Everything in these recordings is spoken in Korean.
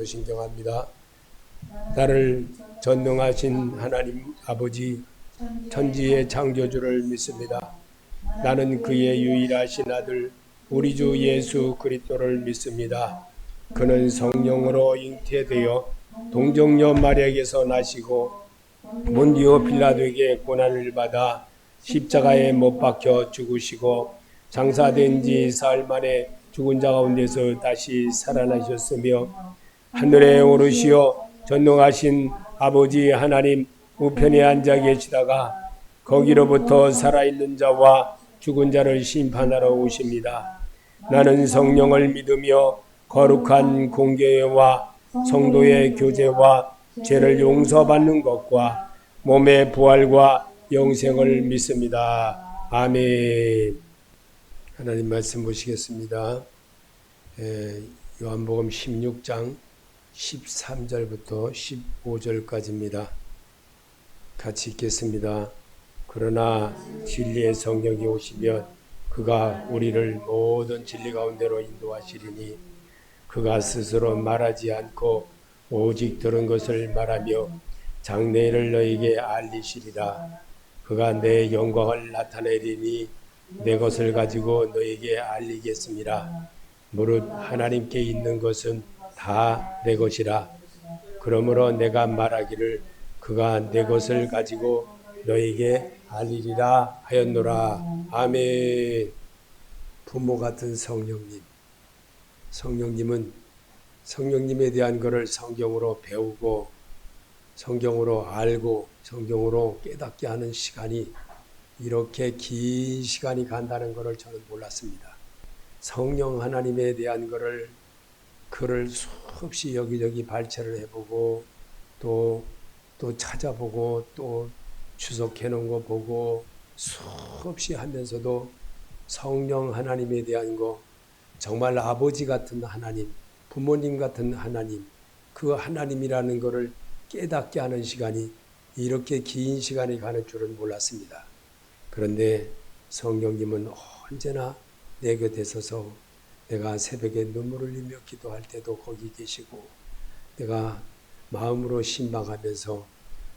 오늘도 신경합니다. 나를 전능하신 하나님 아버지 천지의 창조주를 믿습니다. 나는 그의 유일하신 아들 우리 주 예수 그리스도를 믿습니다. 그는 성령으로 잉태되어 동정녀 마리아에게서 나시고 본디오 빌라도에게 고난을 받아 십자가에 못 박혀 죽으시고 장사된 지 사흘 만에 죽은 자 가운데서 다시 살아나셨으며 하늘에 오르시어 전능하신 아버지 하나님 우편에 앉아 계시다가 거기로부터 살아있는 자와 죽은 자를 심판하러 오십니다. 나는 성령을 믿으며 거룩한 공교회와 성도의 교제와 죄를 용서받는 것과 몸의 부활과 영생을 믿습니다. 아멘. 하나님 말씀 보시겠습니다. 요한복음 16장 13절부터 15절까지입니다. 같이 읽겠습니다. 그러나 진리의 성령이 오시면 그가 우리를 모든 진리 가운데로 인도하시리니 그가 스스로 말하지 않고 오직 들은 것을 말하며 장래일을 너에게 알리시리라. 그가 내 영광을 나타내리니 내 것을 가지고 너에게 알리겠습니다. 무릇 하나님께 있는 것은 다 내 것이라. 그러므로 내가 말하기를 그가 내 것을 가지고 너에게 알리리라 하였노라. 아멘. 부모 같은 성령님. 성령님에 대한 것을 성경으로 배우고 성경으로 알고 성경으로 깨닫게 하는 시간이 이렇게 긴 시간이 간다는 것을 저는 몰랐습니다. 성령 하나님에 대한 것을 글을 수없이 여기저기 발췌를 해보고 또 찾아보고 또 추석해 놓은 거 보고 수없이 하면서도 성령 하나님에 대한 거 정말 아버지 같은 하나님, 부모님 같은 하나님, 그 하나님이라는 것을 깨닫게 하는 시간이 이렇게 긴 시간이 가는 줄은 몰랐습니다. 그런데 성령님은 언제나 내 곁에 서서 내가 새벽에 눈물을 흘리며 기도할 때도 거기 계시고 내가 마음으로 신방하면서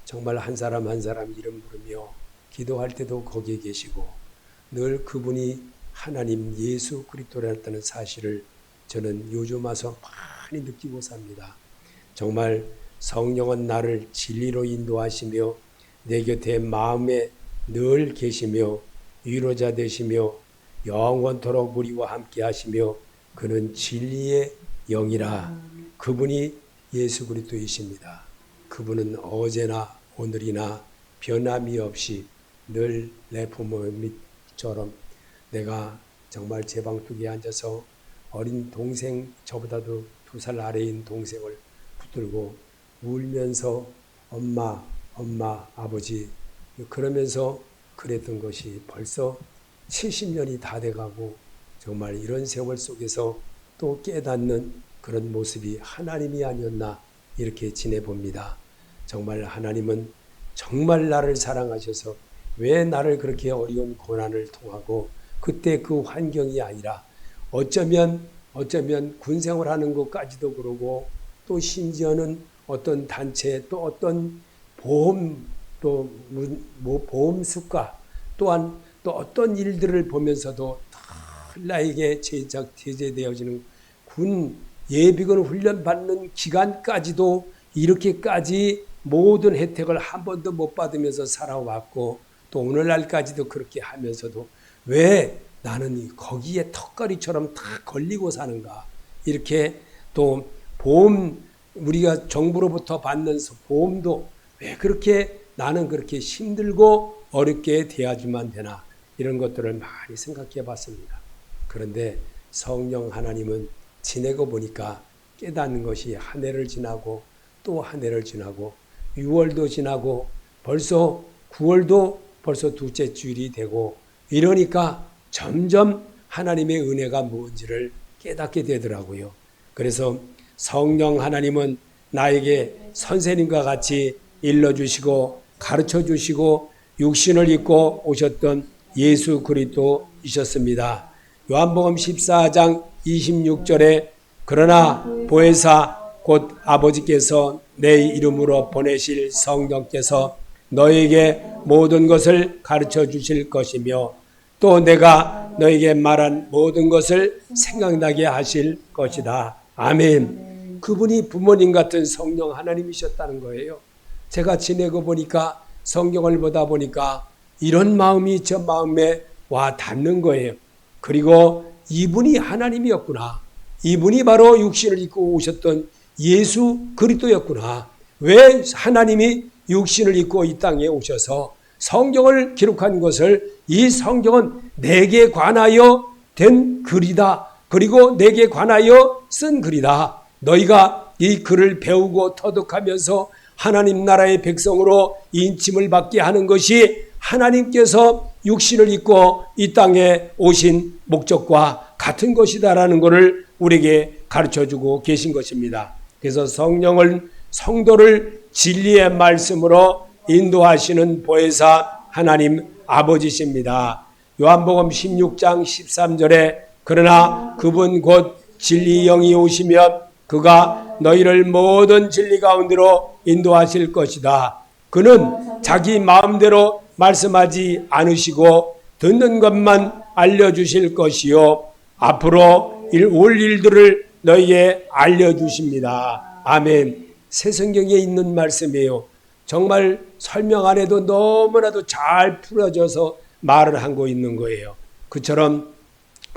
정말 한 사람 한 사람 이름 부르며 기도할 때도 거기에 계시고 늘 그분이 하나님 예수 그리스도라는 사실을 저는 요즘 와서 많이 느끼고 삽니다. 정말 성령은 나를 진리로 인도하시며 내 곁에 마음에 늘 계시며 위로자 되시며 영원토록 우리와 함께 하시며 그는 진리의 영이라. 그분이 예수 그리스도이십니다. 그분은 어제나 오늘이나 변함이 없이 늘 내 부모님처럼 내가 정말 제 방뚝에 앉아서 어린 동생 저보다도 2살 아래인 동생을 붙들고 울면서 엄마 아버지 그러면서 그랬던 것이 벌써 70년이 다 돼가고 정말 이런 세월 속에서 또 깨닫는 그런 모습이 하나님이 아니었나 이렇게 지내봅니다. 정말 하나님은 정말 나를 사랑하셔서 왜 나를 그렇게 어려운 고난을 통하고 그때 그 환경이 아니라 어쩌면 군생활하는 것까지도 그러고 또 심지어는 어떤 단체 또 어떤 보험 수가 또한 또 어떤 일들을 보면서도 나에게 제재되어지는 군 예비군 훈련 받는 기간까지도 이렇게까지 모든 혜택을 한 번도 못 받으면서 살아왔고 또 오늘날까지도 그렇게 하면서도 왜 나는 거기에 턱걸이처럼 다 걸리고 사는가. 이렇게 또 보험 우리가 정부로부터 받는 보험도 왜 그렇게 나는 그렇게 힘들고 어렵게 대하지만 되나. 이런 것들을 많이 생각해 봤습니다. 그런데 성령 하나님은 지내고 보니까 깨닫는 것이 한 해를 지나고 또 한 해를 지나고 6월도 지나고 벌써 9월도 벌써 둘째 주일이 되고 이러니까 점점 하나님의 은혜가 뭔지를 깨닫게 되더라고요. 그래서 성령 하나님은 나에게 선생님과 같이 일러주시고 가르쳐주시고 육신을 입고 오셨던 예수 그리스도이셨습니다. 요한복음 14장 26절에 그러나 보혜사 곧 아버지께서 내 이름으로 보내실 성령께서 너에게 모든 것을 가르쳐 주실 것이며 또 내가 너에게 말한 모든 것을 생각나게 하실 것이다. 아멘. 그분이 부모님 같은 성령 하나님이셨다는 거예요. 제가 지내고 보니까 성경을 보다 보니까 이런 마음이 저 마음에 와 닿는 거예요. 그리고 이분이 하나님이었구나. 이분이 바로 육신을 입고 오셨던 예수 그리스도였구나. 왜 하나님이 육신을 입고 이 땅에 오셔서 성경을 기록한 것을 이 성경은 내게 관하여 된 글이다. 그리고 내게 관하여 쓴 글이다. 너희가 이 글을 배우고 터득하면서 하나님 나라의 백성으로 인침을 받게 하는 것이 하나님께서 육신을 입고 이 땅에 오신 목적과 같은 것이다라는 것을 우리에게 가르쳐주고 계신 것입니다. 그래서 성도를 진리의 말씀으로 인도하시는 보혜사 하나님 아버지십니다. 요한복음 16장 13절에 그러나 그분 곧 진리 영이 오시면 그가 너희를 모든 진리 가운데로 인도하실 것이다. 그는 자기 마음대로 말씀하지 않으시고 듣는 것만 알려주실 것이요 앞으로 올 일들을 너희에게 알려주십니다. 아멘. 새 성경에 있는 말씀이에요. 정말 설명 안 해도 너무나도 잘 풀어져서 말을 하고 있는 거예요. 그처럼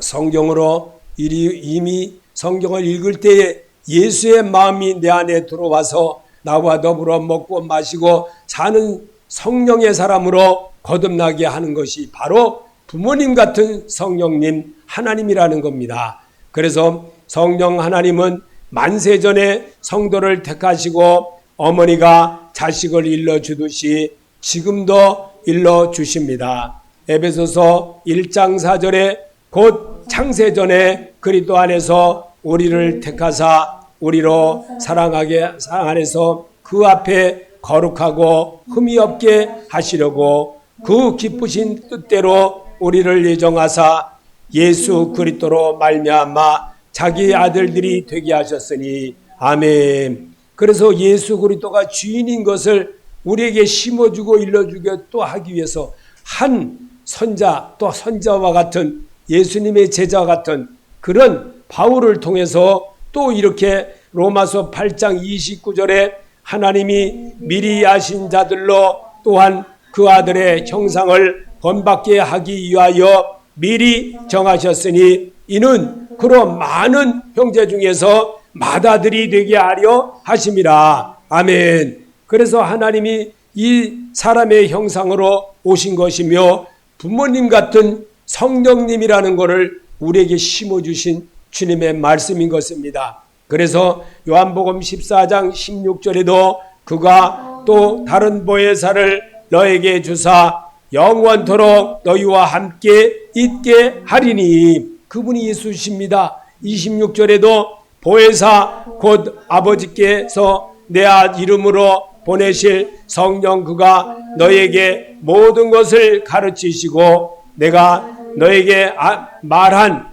성경으로 이미 성경을 읽을 때에 예수의 마음이 내 안에 들어와서 나와 더불어 먹고 마시고 사는 성령의 사람으로 거듭나게 하는 것이 바로 부모님 같은 성령님 하나님이라는 겁니다. 그래서 성령 하나님은 만세전에 성도를 택하시고 어머니가 자식을 일러주듯이 지금도 일러주십니다. 에베소서 1장 4절에 곧 창세전에 그리스도 안에서 우리를 택하사 우리로 사랑하서 그 앞에 거룩하고 흠이 없게 하시려고 그 기쁘신 뜻대로 우리를 예정하사 예수 그리스도로 말미암아 자기 아들들이 되게 하셨으니 아멘. 그래서 예수 그리스도가 주인인 것을 우리에게 심어주고 일러주게 또 하기 위해서 한 선자 또 선자와 같은 예수님의 제자 같은 그런 바울을 통해서 또 이렇게 로마서 8장 29절에 하나님이 미리 아신 자들로 또한 그 아들의 형상을 본받게 하기 위하여 미리 정하셨으니 이는 그로 많은 형제 중에서 맏아들이 되게 하려 하심이라. 아멘. 그래서 하나님이 이 사람의 형상으로 오신 것이며 부모님 같은 성령님이라는 것을 우리에게 심어주신 주님의 말씀인 것입니다. 그래서 요한복음 14장 16절에도 그가 또 다른 보혜사를 너에게 주사 영원토록 너희와 함께 있게 하리니 그분이 예수십니다. 26절에도 보혜사 곧 아버지께서 내 이름으로 보내실 성령 그가 너에게 모든 것을 가르치시고 내가 너에게 말한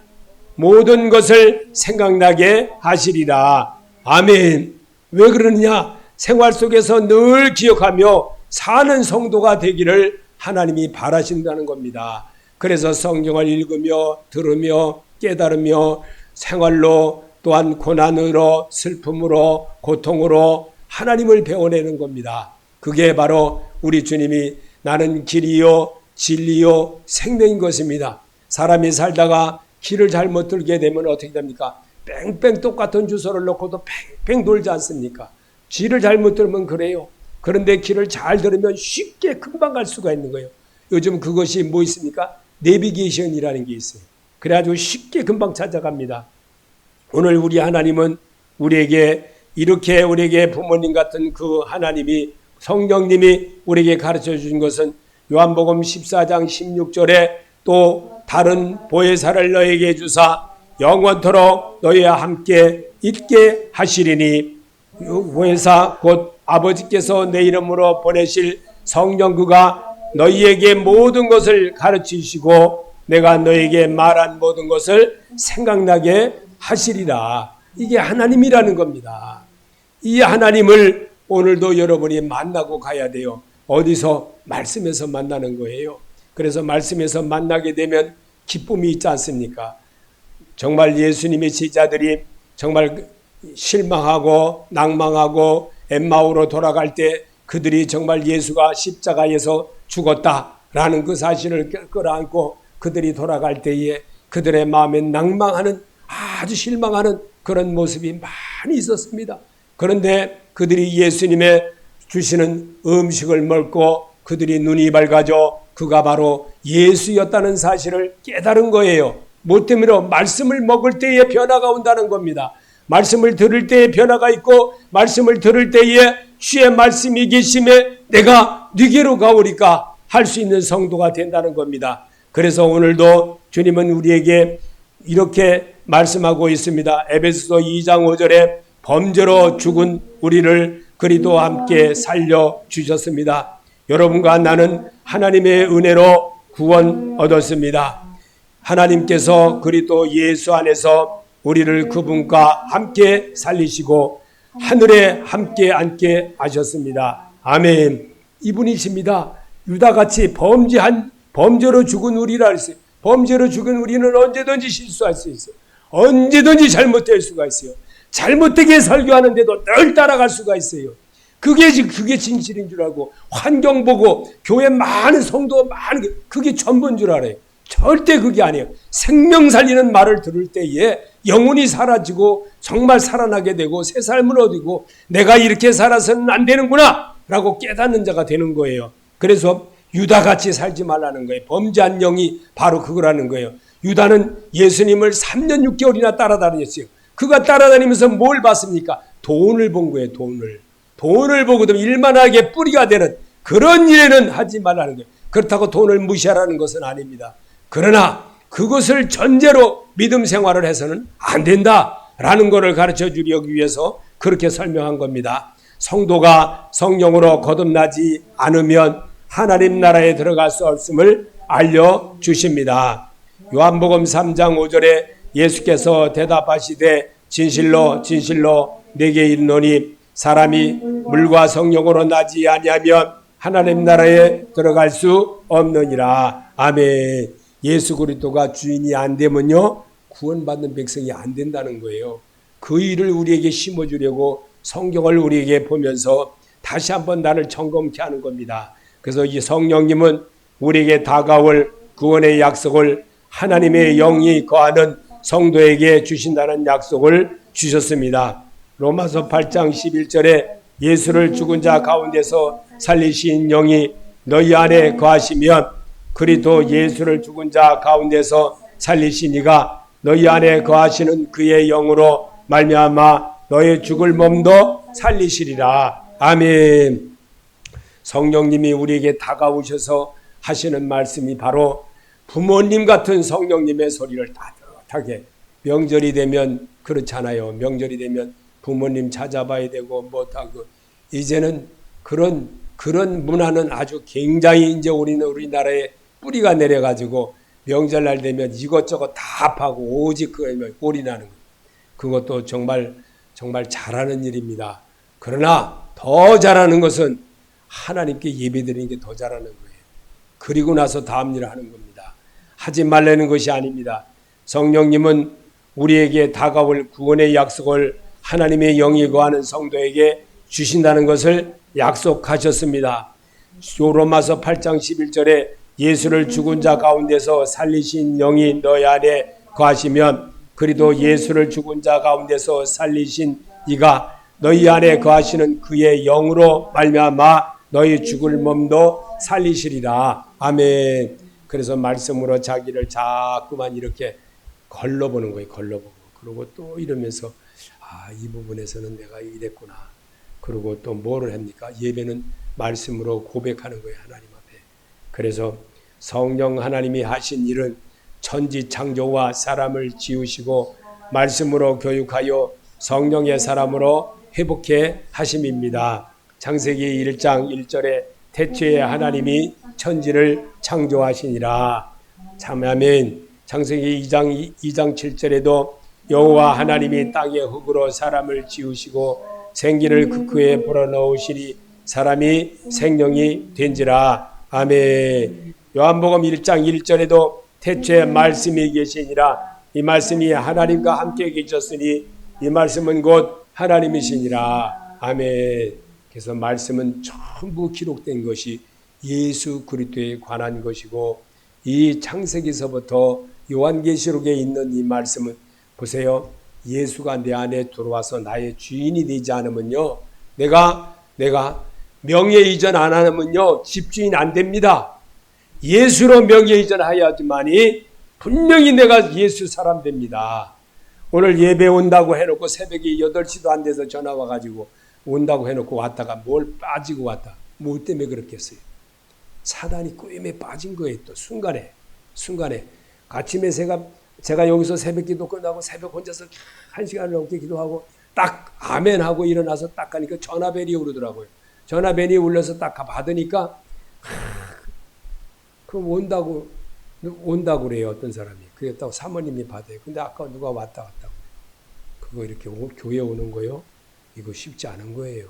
모든 것을 생각나게 하시리라. 아멘. 왜 그러느냐? 생활 속에서 늘 기억하며 사는 성도가 되기를 하나님이 바라신다는 겁니다. 그래서 성경을 읽으며 들으며 깨달으며 생활로 또한 고난으로 슬픔으로 고통으로 하나님을 배워내는 겁니다. 그게 바로 우리 주님이 나는 길이요 진리요 생명인 것입니다. 사람이 살다가 길을 잘못 들게 되면 어떻게 됩니까? 뺑뺑 똑같은 주소를 놓고도 뺑뺑 돌지 않습니까? 길을 잘못 들으면 그래요. 그런데 길을 잘 들으면 쉽게 금방 갈 수가 있는 거예요. 요즘 그것이 뭐 있습니까? 내비게이션이라는 게 있어요. 그래가지고 쉽게 금방 찾아갑니다. 오늘 우리 하나님은 우리에게 이렇게 우리에게 부모님 같은 그 하나님이 성령님이 우리에게 가르쳐 주신 것은 요한복음 14장 16절에 또 다른 보혜사를 너에게 주사 영원토록 너희와 함께 있게 하시리니 보혜사 곧 아버지께서 내 이름으로 보내실 성령 그가 너희에게 모든 것을 가르치시고 내가 너에게 말한 모든 것을 생각나게 하시리라. 이게 하나님이라는 겁니다. 이 하나님을 오늘도 여러분이 만나고 가야 돼요. 어디서? 말씀에서 만나는 거예요. 그래서 말씀에서 만나게 되면 기쁨이 있지 않습니까? 정말 예수님의 제자들이 정말 실망하고 낭망하고 엠마오로 돌아갈 때 그들이 정말 예수가 십자가에서 죽었다라는 그 사실을 끌어안고 그들이 돌아갈 때에 그들의 마음에 낭망하는, 아주 실망하는 그런 모습이 많이 있었습니다. 그런데 그들이 예수님의 주시는 음식을 먹고 그들이 눈이 밝아져 그가 바로 예수였다는 사실을 깨달은 거예요. 뭐 때문에? 말씀을 먹을 때에 변화가 온다는 겁니다. 말씀을 들을 때에 변화가 있고 말씀을 들을 때에 주의 말씀이 계심에 내가 네게로 가오리까 할 수 있는 성도가 된다는 겁니다. 그래서 오늘도 주님은 우리에게 이렇게 말씀하고 있습니다. 에베소서 2장 5절에 범죄로 죽은 우리를 그리스도와 함께 살려주셨습니다. 여러분과 나는 하나님의 은혜로 구원 얻었습니다. 하나님께서 그리스도 예수 안에서 우리를 그분과 함께 살리시고 하늘에 함께 앉게 하셨습니다. 아멘. 이분이십니다. 유다같이 범죄로 죽은 우리라 했어요. 범죄로 죽은 우리는 언제든지 실수할 수 있어요. 언제든지 잘못될 수가 있어요. 잘못되게 설교하는데도 늘 따라갈 수가 있어요. 그게 진실인 줄 알고 환경 보고 교회 많은 성도 많은 그게 전부인 줄 알아요. 절대 그게 아니에요. 생명 살리는 말을 들을 때에 영혼이 사라지고 정말 살아나게 되고 새 삶을 얻고 내가 이렇게 살아서는 안 되는구나 라고 깨닫는 자가 되는 거예요. 그래서 유다같이 살지 말라는 거예요. 범죄한 영이 바로 그거라는 거예요. 유다는 예수님을 3년 6개월이나 따라다녔어요. 그가 따라다니면서 뭘 봤습니까? 돈을 본 거예요. 돈을 보거든 일만하게 뿌리가 되는 그런 일에는 하지 말라는 거예요. 그렇다고 돈을 무시하라는 것은 아닙니다. 그러나 그것을 전제로 믿음 생활을 해서는 안 된다라는 것을 가르쳐 주려기 위해서 그렇게 설명한 겁니다. 성도가 성령으로 거듭나지 않으면 하나님 나라에 들어갈 수 없음을 알려주십니다. 요한복음 3장 5절에 예수께서 대답하시되 진실로 진실로 내게 이르노니 사람이 물과 성령으로 나지 아니하면 하나님 나라에 들어갈 수 없느니라. 아멘. 예수 그리스도가 주인이 안 되면요 구원받는 백성이 안 된다는 거예요. 그 일을 우리에게 심어주려고 성경을 우리에게 보면서 다시 한번 나를 점검케 하는 겁니다. 그래서 이 성령님은 우리에게 다가올 구원의 약속을 하나님의 영이 거하는 성도에게 주신다는 약속을 주셨습니다. 로마서 8장 11절에 예수를 죽은 자 가운데서 살리신 영이 너희 안에 거하시면 그리스도 예수를 죽은 자 가운데서 살리신 이가 너희 안에 거하시는 그의 영으로 말미암아 너의 죽을 몸도 살리시리라. 아멘. 성령님이 우리에게 다가오셔서 하시는 말씀이 바로 부모님 같은 성령님의 소리를 따뜻하게, 명절이 되면 그렇잖아요. 명절이 되면 부모님 찾아봐야 되고 못하고 이제는 그런 문화는 아주 굉장히 이제 우리나라에 뿌리가 내려가지고 명절날 되면 이것저것 다 파고 오직 그에 올인하는 거예요. 그것도 정말 잘하는 일입니다. 그러나 더 잘하는 것은 하나님께 예배드리는 게 더 잘하는 거예요. 그리고 나서 다음 일을 하는 겁니다. 하지 말라는 것이 아닙니다. 성령님은 우리에게 다가올 구원의 약속을 하나님의 영이 거하는 성도에게 주신다는 것을 약속하셨습니다. 로마서 8장 11절에 예수를 죽은 자 가운데서 살리신 영이 너희 안에 거하시면 그리도 예수를 죽은 자 가운데서 살리신 이가 너희 안에 거하시는 그의 영으로 말미암아 너희 죽을 몸도 살리시리라. 아멘. 그래서 말씀으로 자기를 자꾸만 이렇게 걸러보는 거예요. 걸러보고. 그리고 또 이러면서 이 부분에서는 내가 이랬구나. 그리고 또 뭐를 합니까? 예배는 말씀으로 고백하는 거예요. 하나님 앞에. 그래서 성령 하나님이 하신 일은 천지 창조와 사람을 지으시고 말씀으로 교육하여 성령의 사람으로 회복해 하심입니다. 창세기 1장 1절에 태초에 하나님이 천지를 창조하시니라. 참 아멘. 창세기 2장 7절에도 여호와 하나님이 땅의 흙으로 사람을 지으시고 생기를 그 그에 불어넣으시니 사람이 생명이 된지라. 아멘. 요한복음 1장 1절에도 태초에 말씀이 계시니라. 이 말씀이 하나님과 함께 계셨으니 이 말씀은 곧 하나님이시니라. 아멘. 그래서 말씀은 전부 기록된 것이 예수 그리스도에 관한 것이고, 이 창세기서부터 요한계시록에 있는 이 말씀은 보세요. 예수가 내 안에 들어와서 나의 주인이 되지 않으면요, 내가 명예 이전 안 하면요 집주인 안 됩니다. 예수로 명예 이전하여야지만이 분명히 내가 예수 사람 됩니다. 오늘 예배 온다고 해놓고 새벽에 8시도 안 돼서 전화 와가지고 온다고 해놓고 왔다가 뭘 빠지고 왔다. 뭐 때문에 그렇겠어요? 사단이 꼬임에 빠진 거예요. 또 순간에 아침에 제가 여기서 새벽 기도 끝나고 새벽 혼자서 1시간 넘게 기도하고 딱 아멘하고 일어나서 딱 가니까 전화벨이 울더라고요. 전화벨이 울려서 딱 받으니까 그럼 온다고 그래요. 어떤 사람이. 그랬다고 사모님이 받아요. 근데 아까 누가 왔다 갔다 그거 이렇게 교회 오는 거요? 이거 쉽지 않은 거예요.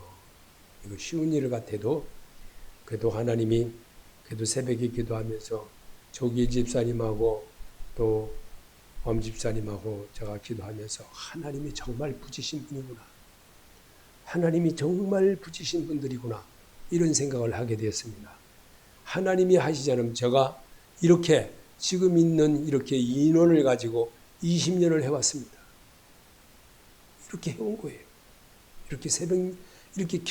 이거 쉬운 일 같아도 그래도 하나님이 그래도 새벽에 기도하면서 조기 집사님하고 또 엄 집사님하고 제가 기도하면서 하나님이 정말 부지신 분이구나. 하나님이 정말 부지신 분들이구나. 이런 생각을 하게 되었습니다. 하나님이 하시지 않으면 제가 이렇게 지금 있는 이렇게 인원을 가지고 20년을 해왔습니다. 이렇게 해온 거예요. 이렇게 새벽 이렇게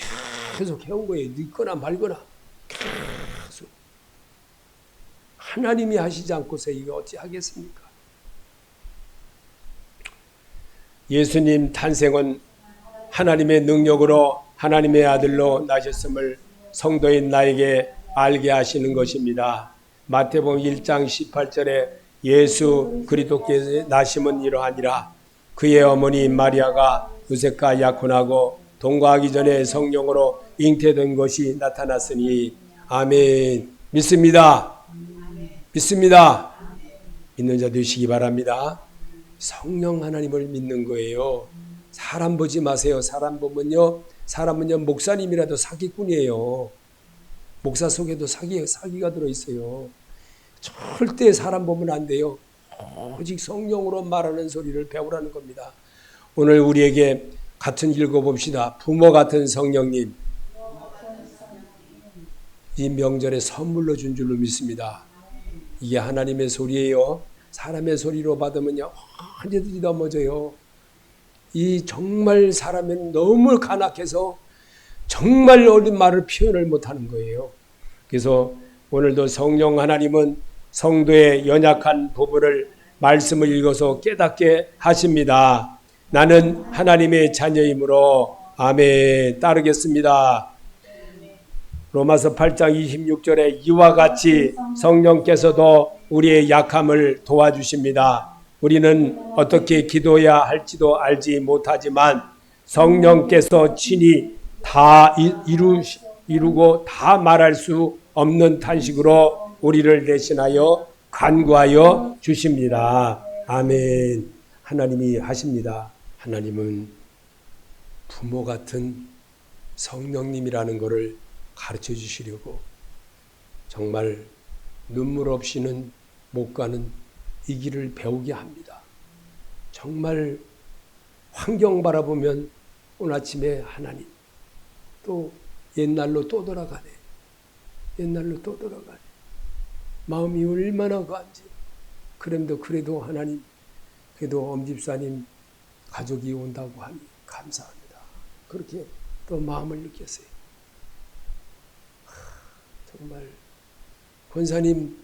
계속 해온 거예요. 늦거나 말거나 계속. 하나님이 하시지 않고서 이거 어찌 하겠습니까? 예수님 탄생은 하나님의 능력으로 하나님의 아들로 나셨음을 성도인 나에게 알게 하시는 것입니다. 마태복음 1장 18절에 예수 그리스도께서 나심은 이러하니라. 그의 어머니 마리아가 요셉과 약혼하고 동거하기 전에 성령으로 잉태된 것이 나타났으니. 아멘. 믿습니다. 믿습니다. 믿는 자 되시기 바랍니다. 성령 하나님을 믿는 거예요. 사람 보지 마세요. 사람은요 목사님이라도 사기꾼이에요. 목사 속에도 사기가 들어있어요. 절대 사람 보면 안 돼요. 오직 성령으로 말하는 소리를 배우라는 겁니다. 오늘 우리에게 같은 읽어봅시다. 부모 같은 성령님, 이 명절에 선물로 준 줄로 믿습니다. 이게 하나님의 소리예요. 사람의 소리로 받으면요 언제든지 넘어져요. 이 정말 사람은 너무 간악해서 정말 옳은 말을 표현을 못하는 거예요. 그래서 오늘도 성령 하나님은 성도의 연약한 부분을 말씀을 읽어서 깨닫게 하십니다. 나는 하나님의 자녀이므로. 아멘. 따르겠습니다. 로마서 8장 26절에 이와 같이 성령께서도 우리의 약함을 도와주십니다. 우리는 어떻게 기도해야 할지도 알지 못하지만 성령께서 친히 다 이루고 다 말할 수 없는 탄식으로 우리를 대신하여 간구하여 주십니다. 아멘. 하나님이 하십니다. 하나님은 부모 같은 성령님이라는 것을 가르쳐 주시려고 정말 눈물 없이는 못 가는 이 길을 배우게 합니다. 정말 환경 바라보면 오늘 아침에 하나님 또 옛날로 또 돌아가네. 마음이 얼마나 간지. 그래도 하나님, 그래도 엄집사님 가족이 온다고 하니 감사합니다. 그렇게 또 마음을 느꼈어요. 정말 권사님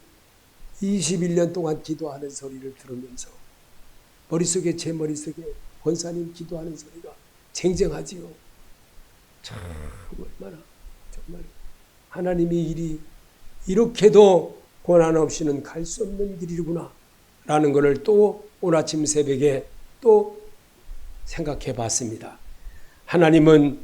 21년 동안 기도하는 소리를 들으면서 제 머릿속에 권사님 기도하는 소리가 쟁쟁하지요. 참 얼마나 정말 하나님의 일이 이렇게도 고난 없이는 갈 수 없는 길이구나 라는 것을 또 오늘 아침 새벽에 또 생각해 봤습니다. 하나님은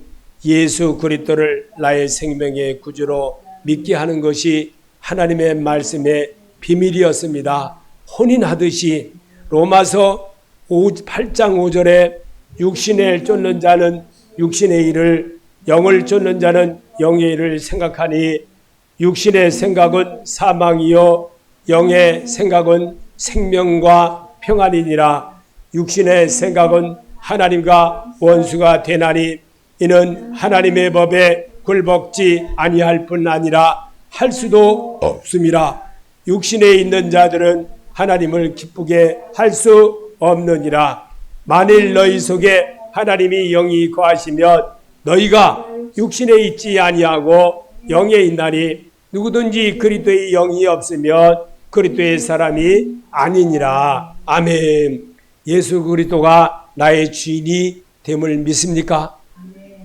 예수 그리스도를 나의 생명의 구주로 믿게 하는 것이 하나님의 말씀의 비밀이었습니다. 혼인하듯이 로마서 8장 5절에 육신을 쫓는 자는 육신의 일을 영을 쫓는 자는 영의 일을 생각하니 육신의 생각은 사망이요 영의 생각은 생명과 평안이니라. 육신의 생각은 하나님과 원수가 되나니 이는 하나님의 법에 굴복지 아니할 뿐 아니라 할 수도 없음이라. 육신에 있는 자들은 하나님을 기쁘게 할 수 없느니라. 만일 너희 속에 하나님이 영이 거하시면 너희가 육신에 있지 아니하고 영에 있나니 누구든지 그리스도의 영이 없으면 그리스도의 사람이 아니니라. 아멘. 예수 그리스도가 나의 주인이 됨을 믿습니까?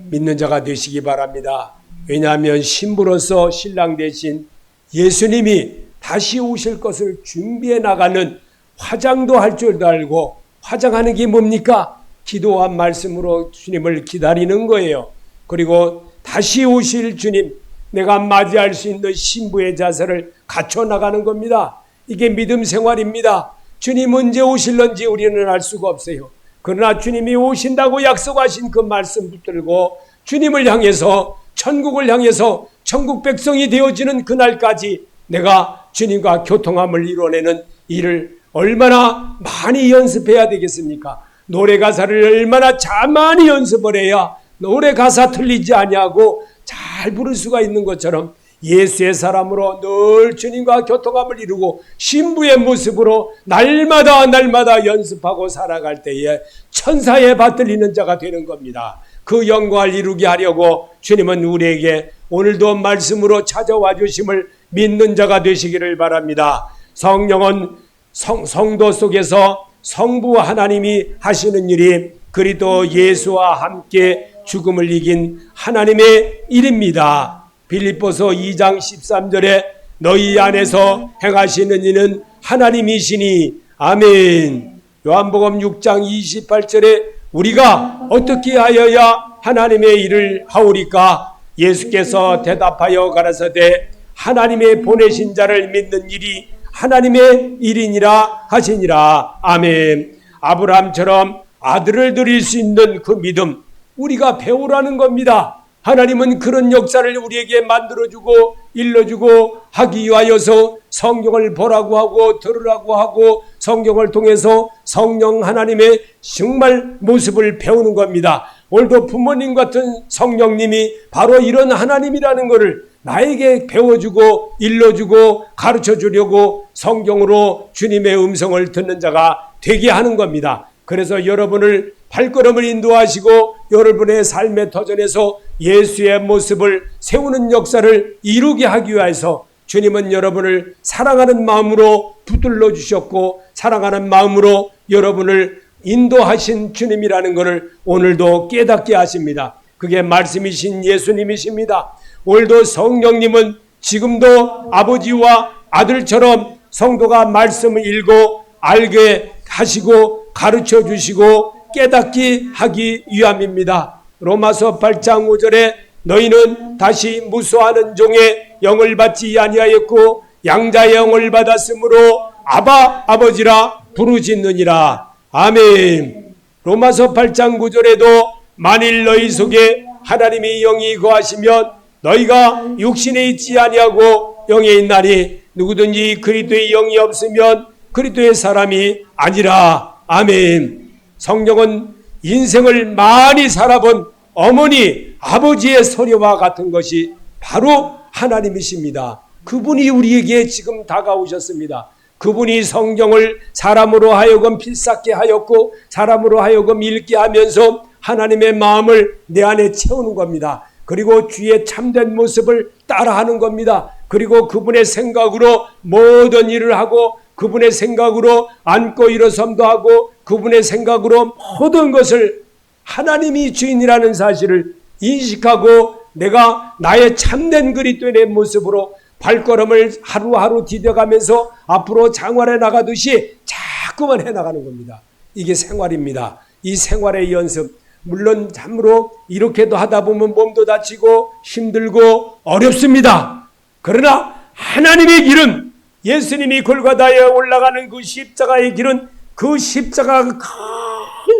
믿는 자가 되시기 바랍니다. 왜냐하면 신부로서 신랑 되신 예수님이 다시 오실 것을 준비해 나가는 화장도 할 줄도 알고, 화장하는 게 뭡니까? 기도와 말씀으로 주님을 기다리는 거예요. 그리고 다시 오실 주님, 내가 맞이할 수 있는 신부의 자세를 갖춰 나가는 겁니다. 이게 믿음 생활입니다. 주님 언제 오실런지 우리는 알 수가 없어요. 그러나 주님이 오신다고 약속하신 그 말씀 붙들고 주님을 향해서, 천국을 향해서 천국 백성이 되어지는 그날까지 내가 주님과 교통함을 이뤄내는 일을 얼마나 많이 연습해야 되겠습니까? 노래 가사를 얼마나 많이 연습을 해야 노래 가사 틀리지 아니하고 잘 부를 수가 있는 것처럼 예수의 사람으로 늘 주님과 교통함을 이루고 신부의 모습으로 날마다 연습하고 살아갈 때에 천사에 받들리는 자가 되는 겁니다. 그 영광을 이루게 하려고 주님은 우리에게 오늘도 말씀으로 찾아와 주심을 믿는 자가 되시기를 바랍니다. 성령은 성도 속에서 성부 하나님이 하시는 일이 그리스도 예수와 함께 죽음을 이긴 하나님의 일입니다. 빌립보서 2장 13절에 너희 안에서 행하시는 이는 하나님이시니 아멘. 요한복음 6장 28절에 우리가 어떻게 하여야 하나님의 일을 하오리까? 예수께서 대답하여 가라사대 하나님의 보내신 자를 믿는 일이 하나님의 일이니라 하시니라. 아멘. 아브라함처럼 아들을 드릴 수 있는 그 믿음, 우리가 배우라는 겁니다. 하나님은 그런 역사를 우리에게 만들어주고 일러주고 하기 위하여서 성경을 보라고 하고 들으라고 하고 성경을 통해서 성령 하나님의 정말 모습을 배우는 겁니다. 오늘도 부모님 같은 성령님이 바로 이런 하나님이라는 것을 나에게 배워주고 일러주고 가르쳐주려고 성경으로 주님의 음성을 듣는 자가 되게 하는 겁니다. 그래서 여러분을 발걸음을 인도하시고 여러분의 삶의 터전에서 예수의 모습을 세우는 역사를 이루게 하기 위해서 주님은 여러분을 사랑하는 마음으로 붙들러 주셨고 사랑하는 마음으로 여러분을 인도하신 주님이라는 것을 오늘도 깨닫게 하십니다. 그게 말씀이신 예수님이십니다. 오늘도 성령님은 지금도 아버지와 아들처럼 성도가 말씀을 읽고 알게 하시고 가르쳐 주시고 깨닫게 하기 위함입니다. 로마서 8장 5절에 너희는 다시 무수하는 종의 영을 받지 아니하였고 양자의 영을 받았으므로 아바 아버지라 부르짖느니라. 아멘. 로마서 8장 9절에도 만일 너희 속에 하나님의 영이 거하시면 너희가 육신에 있지 아니하고 영에 있나니 누구든지 그리스도의 영이 없으면 그리스도의 사람이 아니라. 아멘. 성령은 인생을 많이 살아본 어머니, 아버지의 소리와 같은 것이 바로 하나님이십니다. 그분이 우리에게 지금 다가오셨습니다. 그분이 성경을 사람으로 하여금 필사케 하였고 사람으로 하여금 읽게 하면서 하나님의 마음을 내 안에 채우는 겁니다. 그리고 주의 참된 모습을 따라하는 겁니다. 그리고 그분의 생각으로 모든 일을 하고 그분의 생각으로 앉고 일어섬도 하고 그분의 생각으로 모든 것을 하나님이 주인이라는 사실을 인식하고 내가 나의 참된 그리스도의 모습으로 발걸음을 하루하루 디뎌가면서 앞으로 장활해 나가듯이 자꾸만 해나가는 겁니다. 이게 생활입니다. 이 생활의 연습, 물론 참으로 이렇게도 하다 보면 몸도 다치고 힘들고 어렵습니다. 그러나 하나님의 길은, 예수님이 골고다에 올라가는 그 십자가의 길은 그 십자가가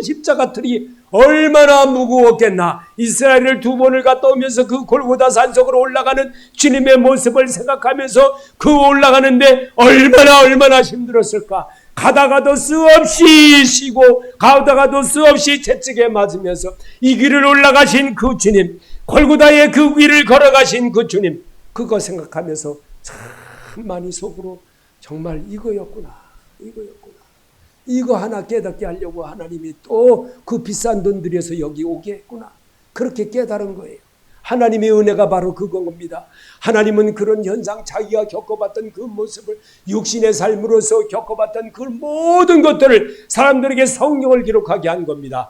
십자가틀이 얼마나 무거웠겠나. 이스라엘을 2번을 갔다 오면서 그 골고다 산속으로 올라가는 주님의 모습을 생각하면서 그 올라가는데 얼마나 힘들었을까. 가다가도 수없이 쉬고 가다가도 수없이 채찍에 맞으면서 이 길을 올라가신 그 주님, 골고다의 그 위를 걸어가신 그 주님, 그거 생각하면서 참 많이 속으로 정말 이거였구나. 이거 하나 깨닫게 하려고 하나님이 또 그 비싼 돈 들여서 여기 오게 했구나. 그렇게 깨달은 거예요. 하나님의 은혜가 바로 그겁니다. 하나님은 그런 현상, 자기가 겪어봤던 그 모습을 육신의 삶으로서 겪어봤던 그 모든 것들을 사람들에게 성경을 기록하게 한 겁니다.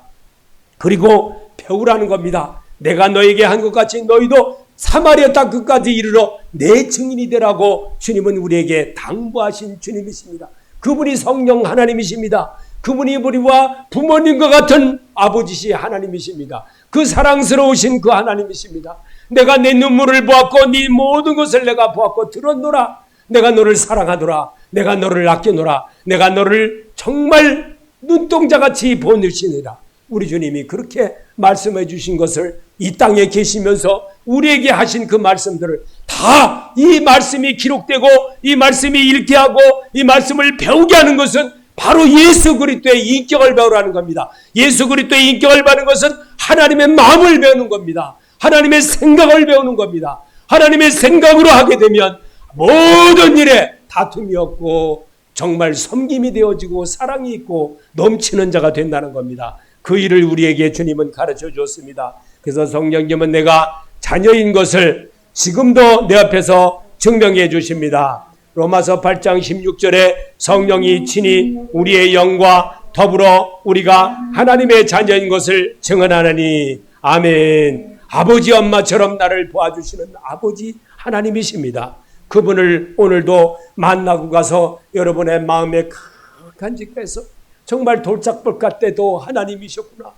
그리고 배우라는 겁니다. 내가 너에게 한 것 같이 너희도 사마리아 땅 끝까지 이르러 내 증인이 되라고 주님은 우리에게 당부하신 주님이십니다. 그분이 성령 하나님이십니다. 그분이 우리와 부모님과 같은 아버지시 하나님이십니다. 그 사랑스러우신 그 하나님이십니다. 내가 내 눈물을 보았고 네 모든 것을 내가 보았고 들었노라. 내가 너를 사랑하노라. 내가 너를 아껴노라. 내가 너를 정말 눈동자같이 보내시니라. 우리 주님이 그렇게 말씀해 주신 것을 이 땅에 계시면서 우리에게 하신 그 말씀들을 다 이 말씀이 기록되고 이 말씀이 읽게 하고 이 말씀을 배우게 하는 것은 바로 예수 그리스도의 인격을 배우라는 겁니다. 예수 그리스도의 인격을 배우는 것은 하나님의 마음을 배우는 겁니다. 하나님의 생각을 배우는 겁니다. 하나님의 생각으로 하게 되면 모든 일에 다툼이 없고 정말 섬김이 되어지고 사랑이 있고 넘치는 자가 된다는 겁니다. 그 일을 우리에게 주님은 가르쳐 주었습니다. 그래서 성령님은 내가 자녀인 것을 지금도 내 앞에서 증명해 주십니다. 로마서 8장 16절에 성령이 친히 우리의 영과 더불어 우리가 하나님의 자녀인 것을 증언하느니 아멘. 아버지 엄마처럼 나를 도와주시는 아버지 하나님이십니다. 그분을 오늘도 만나고 가서 여러분의 마음에 간직해서 정말 돌짝벌 같대도 하나님이셨구나.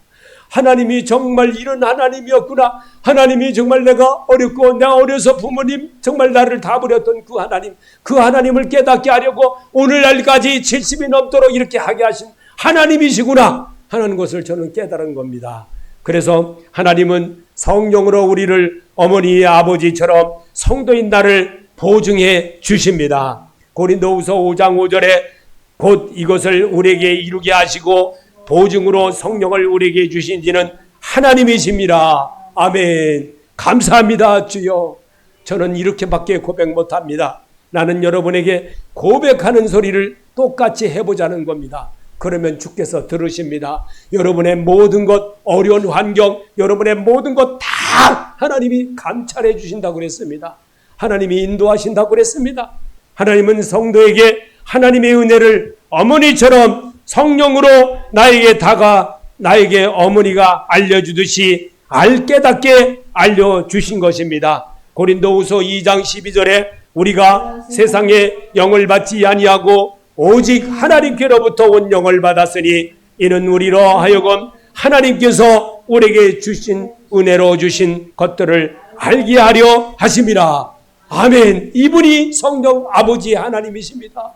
하나님이 정말 이런 하나님이었구나. 하나님이 정말 내가 어렵고 내가 어려서 부모님 정말 나를 다 버렸던 그 하나님, 그 하나님을 깨닫게 하려고 오늘날까지 70이 넘도록 이렇게 하게 하신 하나님이시구나 하는 것을 저는 깨달은 겁니다. 그래서 하나님은 성령으로 우리를 어머니의 아버지처럼 성도인 나를 보증해 주십니다. 고린도후서 5장 5절에 곧 이것을 우리에게 이루게 하시고 보증으로 성령을 우리에게 주신 이는 하나님이십니다. 아멘. 감사합니다 주여. 저는 이렇게밖에 고백 못합니다. 나는 여러분에게 고백하는 소리를 똑같이 해보자는 겁니다. 그러면 주께서 들으십니다. 여러분의 모든 것, 어려운 환경, 여러분의 모든 것 다 하나님이 감찰해 주신다고 그랬습니다. 하나님이 인도하신다고 그랬습니다. 하나님은 성도에게 하나님의 은혜를 어머니처럼 성령으로 나에게 나에게 어머니가 알려주듯이 깨닫게 알려주신 것입니다. 고린도후서 2장 12절에 우리가 세상에 영을 받지 아니하고 오직 하나님께로부터 온 영을 받았으니 이는 우리로 하여금 하나님께서 우리에게 주신 은혜로 주신 것들을 알게 하려 하심이라. 아멘. 이분이 성령 아버지 하나님이십니다.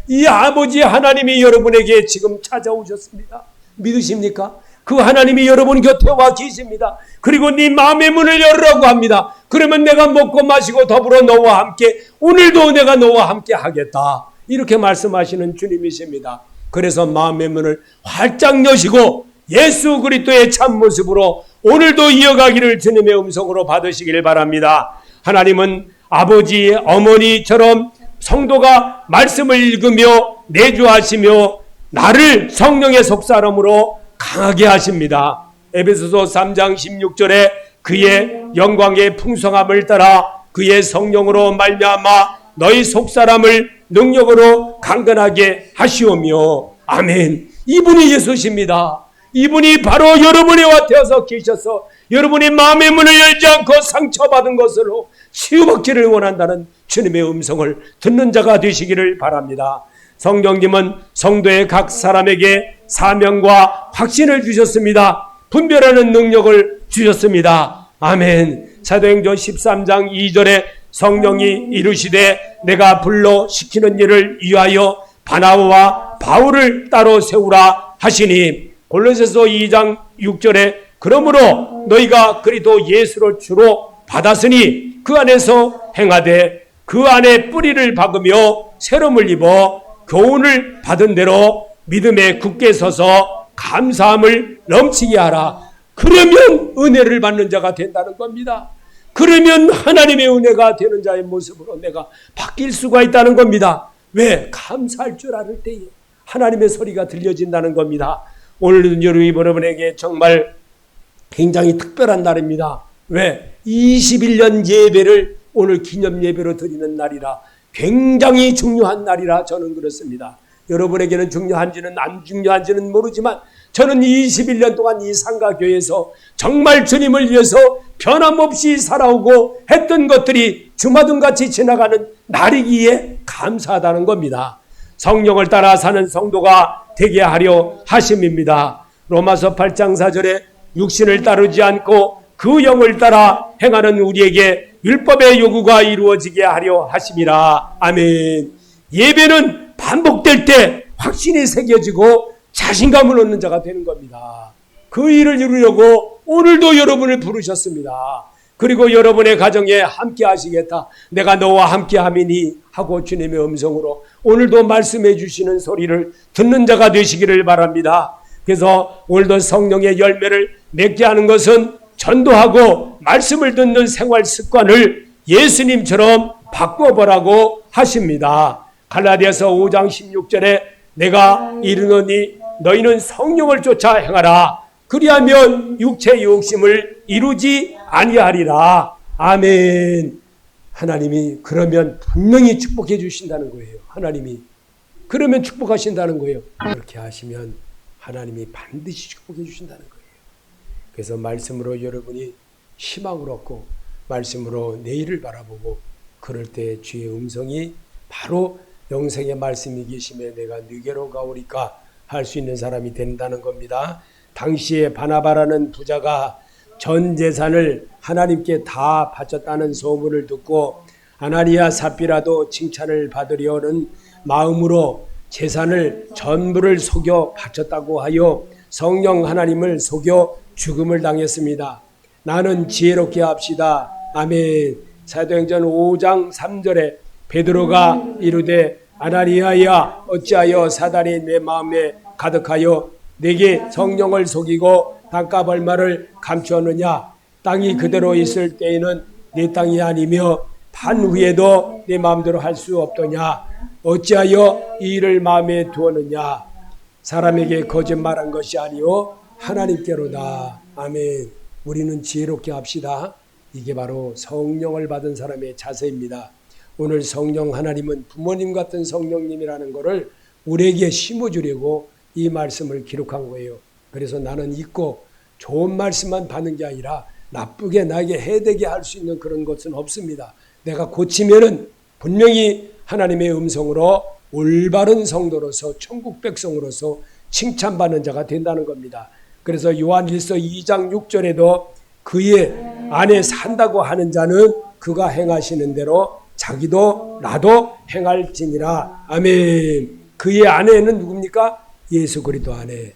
이 아버지 하나님이 여러분에게 지금 찾아오셨습니다. 믿으십니까? 그 하나님이 여러분 곁에 와 계십니다. 그리고 네 마음의 문을 열으라고 합니다. 그러면 내가 먹고 마시고 더불어 너와 함께 오늘도 내가 너와 함께 하겠다. 이렇게 말씀하시는 주님이십니다. 그래서 마음의 문을 활짝 여시고 예수 그리스도의 참모습으로 오늘도 이어가기를 주님의 음성으로 받으시길 바랍니다. 하나님은 아버지, 어머니처럼 성도가 말씀을 읽으며 내주하시며 나를 성령의 속사람으로 강하게 하십니다. 에베소서 3장 16절에 그의 영광의 풍성함을 따라 그의 성령으로 말미암아 너희 속사람을 능력으로 강건하게 하시오며 아멘. 이분이 예수십니다. 이분이 바로 여러분의 곁에서 계셔서 여러분의 마음의 문을 열지 않고 상처받은 것으로 치유받기를 원한다는 주님의 음성을 듣는 자가 되시기를 바랍니다. 성령님은 성도의 각 사람에게 사명과 확신을 주셨습니다. 분별하는 능력을 주셨습니다. 아멘. 사도행전 13장 2절에 성령이 이르시되 내가 불러 시키는 일을 위하여 바나바와 바울을 따로 세우라 하시니 골로새서 2장 6절에 그러므로 너희가 그리스도 예수를 주로 받았으니 그 안에서 행하되 그 안에 뿌리를 박으며 새로움을 입어 교훈을 받은 대로 믿음에 굳게 서서 감사함을 넘치게 하라. 그러면 은혜를 받는 자가 된다는 겁니다. 그러면 하나님의 은혜가 되는 자의 모습으로 내가 바뀔 수가 있다는 겁니다. 왜? 감사할 줄 알을 때에 하나님의 소리가 들려진다는 겁니다. 오늘은 여러분에게 정말 굉장히 특별한 날입니다. 왜? 21년 예배를 오늘 기념 예배로 드리는 날이라 굉장히 중요한 날이라 저는 그렇습니다. 여러분에게는 중요한지는 안 중요한지는 모르지만 저는 21년 동안 이 상가교회에서 정말 주님을 위해서 변함없이 살아오고 했던 것들이 주마등같이 지나가는 날이기에 감사하다는 겁니다. 성령을 따라 사는 성도가 되게 하려 하심입니다. 로마서 8장 4절에 육신을 따르지 않고 그 영을 따라 행하는 우리에게 율법의 요구가 이루어지게 하려 하심이라. 아멘. 예배는 반복될 때 확신이 새겨지고 자신감을 얻는 자가 되는 겁니다. 그 일을 이루려고 오늘도 여러분을 부르셨습니다. 그리고 여러분의 가정에 함께 하시겠다. 내가 너와 함께 함이니 하고 주님의 음성으로 오늘도 말씀해 주시는 소리를 듣는 자가 되시기를 바랍니다. 그래서 오늘도 성령의 열매를 맺게 하는 것은 전도하고 말씀을 듣는 생활 습관을 예수님처럼 바꿔보라고 하십니다. 갈라디아서 5장 16절에 내가 이르노니 너희는 성령을 쫓아 행하라. 그리하면 육체의 욕심을 이루지 아니하리라. 아멘. 하나님이 그러면 분명히 축복해 주신다는 거예요. 하나님이 그러면 축복하신다는 거예요. 그렇게 하시면 하나님이 반드시 축복해 주신다는 거예요. 그래서 말씀으로 여러분이 희망을 얻고 말씀으로 내일을 바라보고 그럴 때 주의 음성이 바로 영생의 말씀이 계심에 내가 네게로 가오리까 할 수 있는 사람이 된다는 겁니다. 당시에 바나바라는 부자가 전 재산을 하나님께 다 바쳤다는 소문을 듣고 아나니아 삽비라도 칭찬을 받으려는 마음으로 재산을 전부를 속여 바쳤다고 하여 성령 하나님을 속여 죽음을 당했습니다. 나는 지혜롭게 합시다. 아멘. 사도행전 5장 3절에 베드로가 이르되 아나니아야 어찌하여 사단이 내 마음에 가득하여 내게 성령을 속이고 땅값 얼마를 감추었느냐. 땅이 그대로 있을 때에는 내 땅이 아니며 판 후에도 내 마음대로 할 수 없더냐. 어찌하여 이 일을 마음에 두었느냐. 사람에게 거짓말한 것이 아니오 하나님께로다. 아멘. 우리는 지혜롭게 합시다. 이게 바로 성령을 받은 사람의 자세입니다. 오늘 성령 하나님은 부모님 같은 성령님이라는 것을 우리에게 심어주려고 이 말씀을 기록한 거예요. 그래서 나는 읽고 좋은 말씀만 받는 게 아니라 나쁘게 나에게 해되게 할 수 있는 그런 것은 없습니다. 내가 고치면은 분명히 하나님의 음성으로 올바른 성도로서 천국 백성으로서 칭찬받는 자가 된다는 겁니다. 그래서 요한일서 2장 6절에도 그의 안에 산다고 하는 자는 그가 행하시는 대로 자기도 나도 행할지니라. 아멘. 그의 안에는 누굽니까? 예수 그리스도 안에.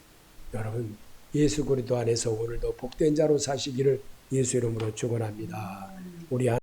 여러분 예수 그리스도 안에서 오늘도 복된 자로 사시기를 예수 이름으로 축원합니다. 우리